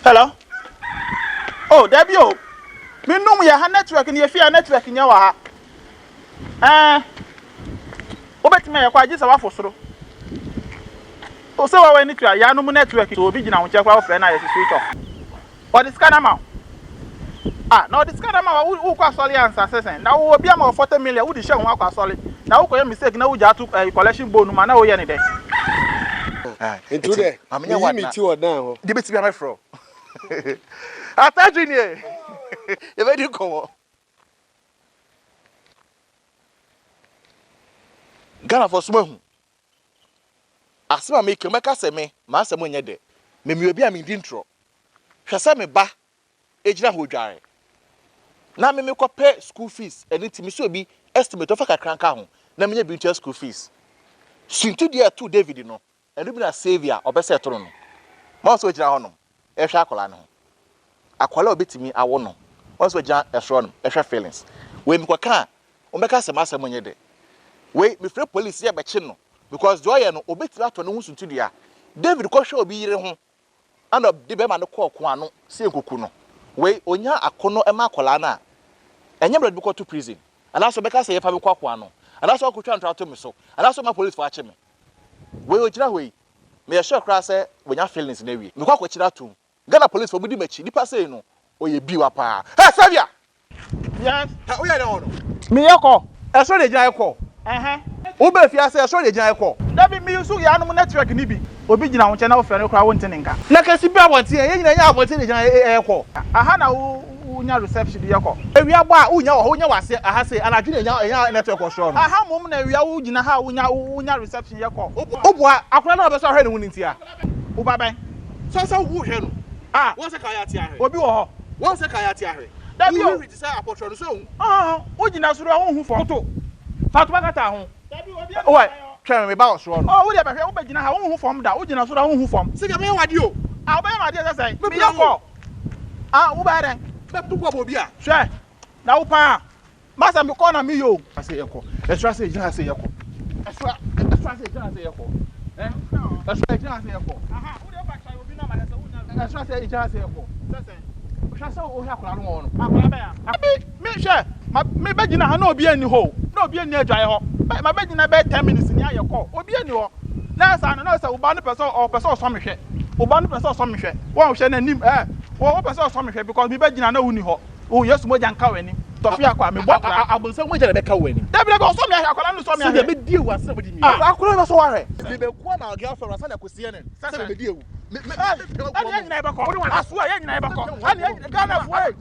Hello. Oh, Debbie. Oh, me know we have network in your fear network in your ha. Obet me kwa just a for oh, so I need to a Yanu network to be now check our friend I switch off. Or the scanner mount. Ah, no, the scanner mount who quite solid answer. Now will be more 40 million would show how solid. Now, okay, mistake now we just took a collection bone man over any day. Into there, I mean, you meet you now. The bit to be my fro. I thought you knew. You made you come. Ghana for small. Asima make you make us me, Master Munyade. Me be a mean intro. Shasa me ba, ejina hojare. Na me pay school fees, and it me be estimate of a crank out. Na me be school fees. Since 2 David no, and you be a savior or best settle. Most of John, a shacolano. A qualo bit me, I won't know. Once we John a strong, a feelings. We me can, or make us a Master Munyade. Wait, me free police here by Chino. Because Joy and obey that one who's into the air. David Kosho be here home. And of the Bema no call Quano, say Kukuno. Wait, Onya a cono and Macolana. And you will go to prison. And also because I have a quano. And that's all could try to me so. And that's what my police watching me. Wait, way. May a short cross when your feelings in every. No, what you are to. Ghana police for Budi Mechi, Nipa say no. Or you be up. Hey, Savia! Yes, we are on. Miyako. I saw the Jayako. Obe fi ase so le jan ekọ Da bi mi so ya no network ni bi obi gina wo channel ofre no kra wo ntenenka na kasi bi abonte ye nyina nya abonte le jan ekọ aha na wo nya reception bi ekọ ewia gba wo nya wo nya wase aha se anadwe nya network so no aha mom na ewia wo gina ha wo nya reception ekọ obua akora na obeso ahwe ne woni ntia wo baban so wo hwe no ah won se ka ya ti ahwe obi wo ho won se ka ya ti ahwe da bi o read say apotro no so wo gina soro wo hu fo to fatuma kata ho Oi, try me ba so no. Oh, we dey behwe wo begina ha wo hu fom da wo gina so da wo hu fom. Se ga me wade o. Ah, wo be ma dey say. Me yakọ. Ah, wo ba den. Be tu kwa bo bia. Hwe. Na wo pa. Masa me ko na me yo. Ase yakọ. Extra say jina say yakọ. Extra say jina say yakọ. Extra jina say yakọ. Aha, wo dey ba try obi na ma say wo nya. Extra say jina say yakọ. Sese. Extra say o hia kora no no. Akora ba ya. Me hwe. Me begina ha na obi ani ho. Na obi ani adwae ho. My bed in about 10 minutes in your call. Obi any ho. Na sa na say uba no person or person so me hwe. Uba no person so me hwe. Won hwe na nim wo person so me hwe because me bed na uni ho. Oh yes mo janka wani. Tofi akwa me bọ kra. Abonse mo jere be ka wani. Da bi go so me akwa no so me. Se be die wa se be di mi. Akwa no so wa hwe. Me be kwa na girlfriend asa na kosie ne. Se be die ewu. Me ani nyina be ko. Aso ya nyina be ko. Ani Ghana fuwe.